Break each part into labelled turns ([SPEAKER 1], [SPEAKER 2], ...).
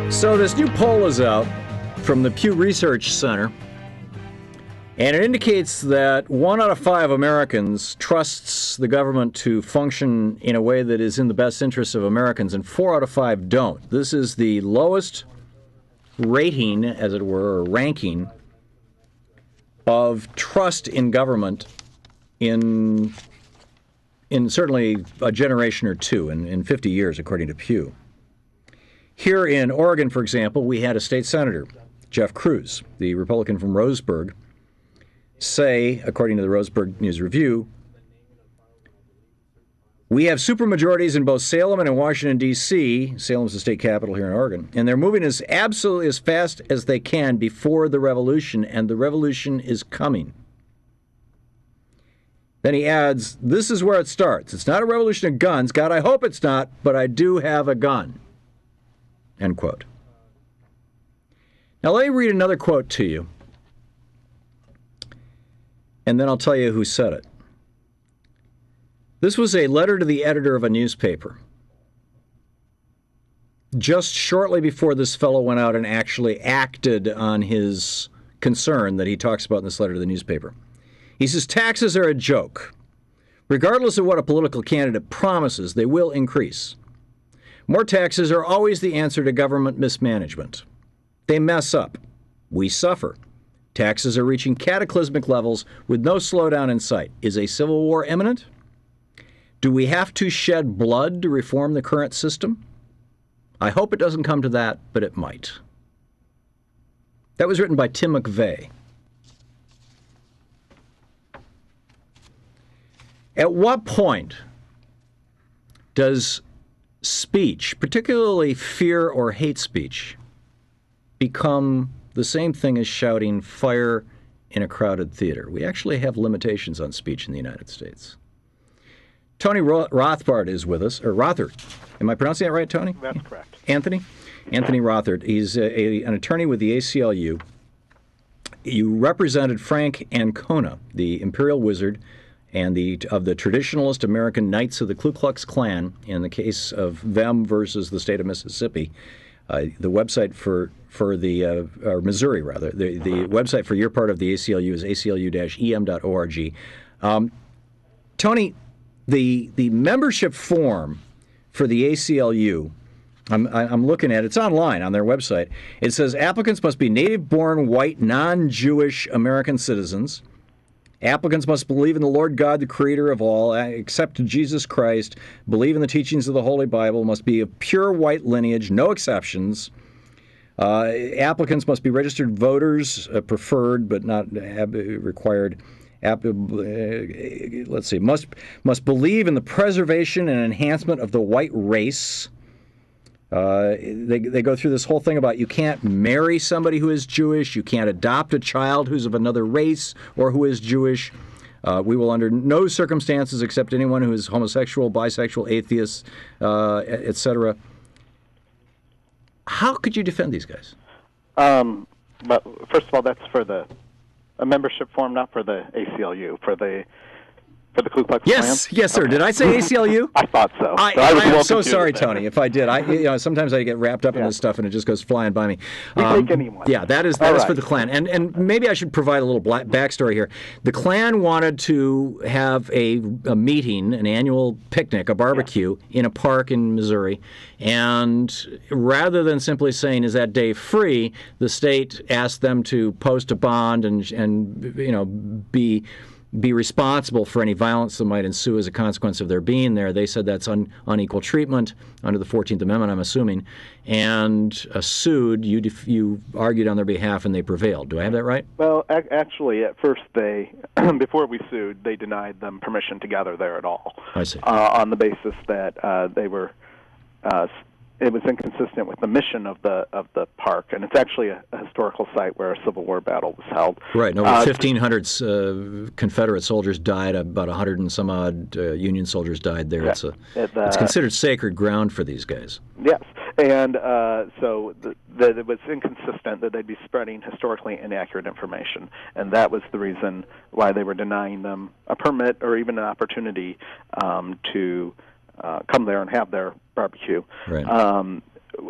[SPEAKER 1] So this new poll is out from the Pew Research Center, and it indicates that 1 out of 5 Americans trusts the government to function in a way that is in the best interest of Americans, and 4 out of 5 don't. This is the lowest rating, as it were, or ranking, of trust in government in certainly a generation or two, in 50 years, according to Pew. Here in Oregon, for example, we had a state senator, Jeff Cruz, the Republican from Roseburg, say, according to the Roseburg News Review, we have supermajorities in both Salem and in Washington, D.C., Salem's the state capital here in Oregon, and they're moving as absolutely as fast as they can before the revolution, and the revolution is coming. Then he adds, this is where it starts. It's not a revolution of guns. God, I hope it's not, but I do have a gun. End quote. Now let me read another quote to you, and then I'll tell you who said it. This was a letter to the editor of a newspaper, just shortly before this fellow went out and actually acted on his concern that he talks about in this letter to the newspaper. He says, taxes are a joke. Regardless of what a political candidate promises, they will increase. More taxes are always the answer to government mismanagement. They mess up. We suffer. Taxes are reaching cataclysmic levels with no slowdown in sight. Is a civil war imminent? Do we have to shed blood to reform the current system? I hope it doesn't come to that, but it might. That was written by Tim McVeigh. At what point does speech, particularly fear or hate speech, become the same thing as shouting fire in a crowded theater? We actually have limitations on speech in the United States. Tony Rothbard is with us, or Rothert. Am I pronouncing that right, Tony?
[SPEAKER 2] That's correct.
[SPEAKER 1] Anthony Rothert. He's an attorney with the ACLU. You represented Frank Ancona, the Imperial Wizard, and of the traditionalist American Knights of the Ku Klux Klan in the case of them versus the state of Mississippi. The website for the or Missouri rather. The website for your part of the ACLU is aclu-em.org. Tony, the membership form for the ACLU, I'm looking at it. It's online on their website. It says applicants must be native-born, white, non-Jewish American citizens. Applicants must believe in the Lord God, the creator of all, accept Jesus Christ, believe in the teachings of the Holy Bible, must be of pure white lineage, no exceptions. Applicants must be registered voters, preferred but not required. Let's see, must believe in the preservation and enhancement of the white race. They go through this whole thing about you can't marry somebody who is Jewish, you can't adopt a child who's of another race or who is Jewish. We will under no circumstances accept anyone who is homosexual, bisexual, atheist, etc. How could you defend these guys?
[SPEAKER 2] But first of all, that's for a membership form, not for the ACLU, for the Ku Klux Klan?
[SPEAKER 1] Yes, sir. Okay. Did I say ACLU?
[SPEAKER 2] I thought so.
[SPEAKER 1] I am so sorry, Tony, if I did. Sometimes I get wrapped up in this stuff and it just goes flying by me.
[SPEAKER 2] We take anyone.
[SPEAKER 1] Yeah, that is for the Klan. And maybe I should provide a little backstory here. The Klan wanted to have a meeting, an annual picnic, a barbecue in a park in Missouri. And rather than simply saying, is that day free, the state asked them to post a bond and be responsible for any violence that might ensue as a consequence of their being there. They said that's unequal treatment under the 14th Amendment, I'm assuming, and sued. You argued on their behalf, and they prevailed. Do I have that right?
[SPEAKER 2] Well, actually, at first before we sued, they denied them permission to gather there at all.
[SPEAKER 1] I see.
[SPEAKER 2] On the basis that they were it was inconsistent with the mission of the park, and it's actually a historical site where a Civil War battle was held.
[SPEAKER 1] Right. Over 1,500 Confederate soldiers died. About 100 and some odd Union soldiers died there. Yeah. It's considered sacred ground for these guys.
[SPEAKER 2] Yes, and so it was inconsistent that they'd be spreading historically inaccurate information, and that was the reason why they were denying them a permit or even an opportunity to come there and have their barbecue.
[SPEAKER 1] Right.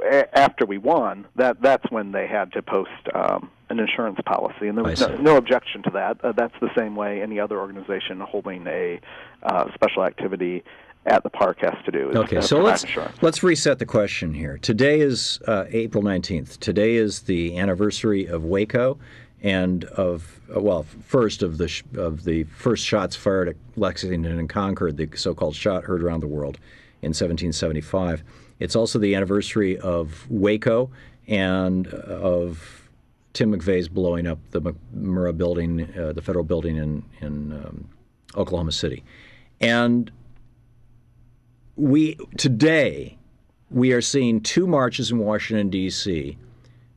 [SPEAKER 2] after we won, that's when they had to post an insurance policy, and there was no objection to that. That's the same way any other organization holding a special activity at the park has to do.
[SPEAKER 1] Okay, so let's reset the question here. Today is April 19th. Today is the anniversary of Waco, and first of the first shots fired at Lexington and Concord, the so-called shot heard around the world in 1775. It's also the anniversary of Waco and of Tim McVeigh's blowing up the McMurrah building, the federal building in Oklahoma City, and today we are seeing two marches in Washington, D.C.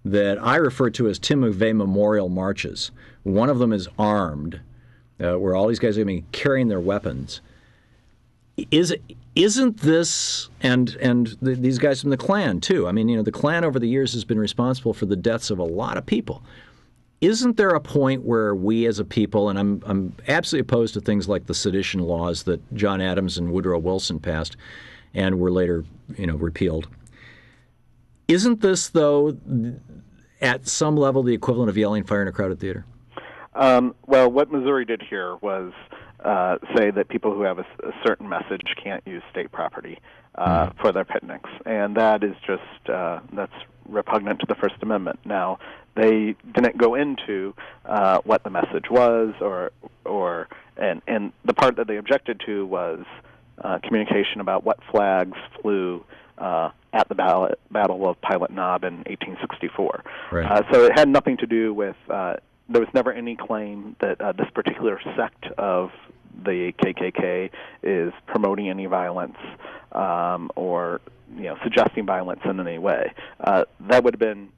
[SPEAKER 1] that I refer to as Tim McVeigh memorial marches. One of them is armed, where all these guys are going to be carrying their weapons. Isn't this, and these guys from the Klan too, I mean, the Klan over the years has been responsible for the deaths of a lot of people. Isn't there a point where we as a people, and I'm absolutely opposed to things like the sedition laws that John Adams and Woodrow Wilson passed and were later, repealed. Isn't this, though, at some level the equivalent of yelling fire in a crowded theater?
[SPEAKER 2] Well, what Missouri did here was say that people who have a certain message can't use state property for their picnics, and that is just that's repugnant to the First Amendment. Now, they didn't go into what the message was, and the part that they objected to was communication about what flags flew at the Battle of Pilot Knob in 1864.
[SPEAKER 1] Right.
[SPEAKER 2] So it had nothing to do with. There was never any claim that this particular sect of the KKK is promoting any violence or suggesting violence in any way. That would have been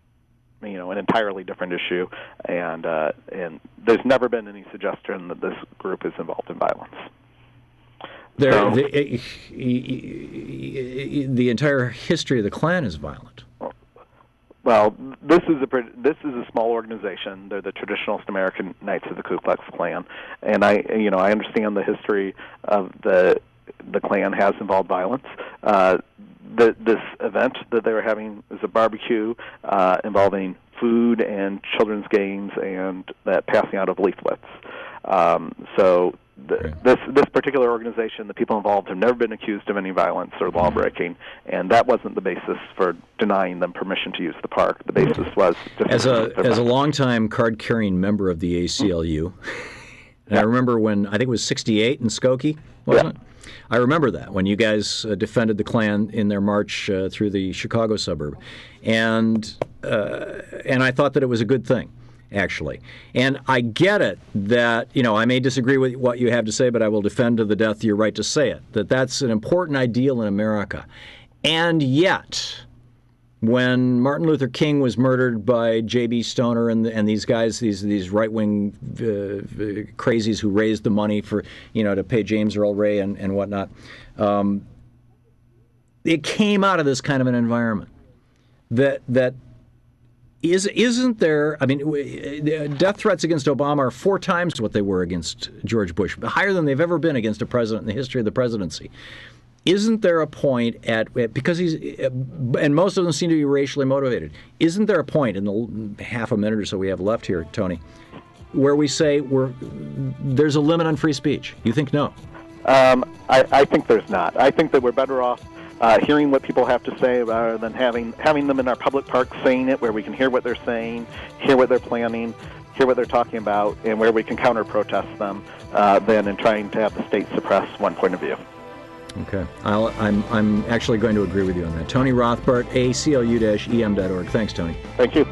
[SPEAKER 2] an entirely different issue, and there's never been any suggestion that this group is involved in violence.
[SPEAKER 1] The entire history of the Klan is violent.
[SPEAKER 2] Well, this is a small organization. They're the Traditionalist American Knights of the Ku Klux Klan, and I understand the history of the Klan has involved violence. This event that they were having is a barbecue involving food and children's games and that passing out of leaflets. This particular organization, the people involved have never been accused of any violence or law breaking, and that wasn't the basis for denying them permission to use the park. The basis was
[SPEAKER 1] as a longtime card-carrying member of the ACLU. And I remember when I think it was '68 in Skokie, wasn't it? I remember that when you guys defended the Klan in their march through the Chicago suburb, and I thought that it was a good thing, actually. And I get it that I may disagree with what you have to say, but I will defend to the death your right to say it. That's an important ideal in America, and yet, when Martin Luther King was murdered by J.B. Stoner and these guys, these right-wing crazies who raised the money for to pay James Earl Ray and whatnot, it came out of this kind of an environment that isn't there. I mean, death threats against Obama are 4 times what they were against George Bush, higher than they've ever been against a president in the history of the presidency. Isn't there a point because and most of them seem to be racially motivated, isn't there a point in the half a minute or so we have left here, Tony, where we say there's a limit on free speech? You think no?
[SPEAKER 2] I think there's not. I think that we're better off hearing what people have to say rather than having them in our public parks saying it, where we can hear what they're saying, hear what they're planning, hear what they're talking about, and where we can counter-protest them than in trying to have the state suppress one point of view.
[SPEAKER 1] Okay. I'm actually going to agree with you on that. Tony Rothbart, aclu-em.org. Thanks, Tony.
[SPEAKER 2] Thank you.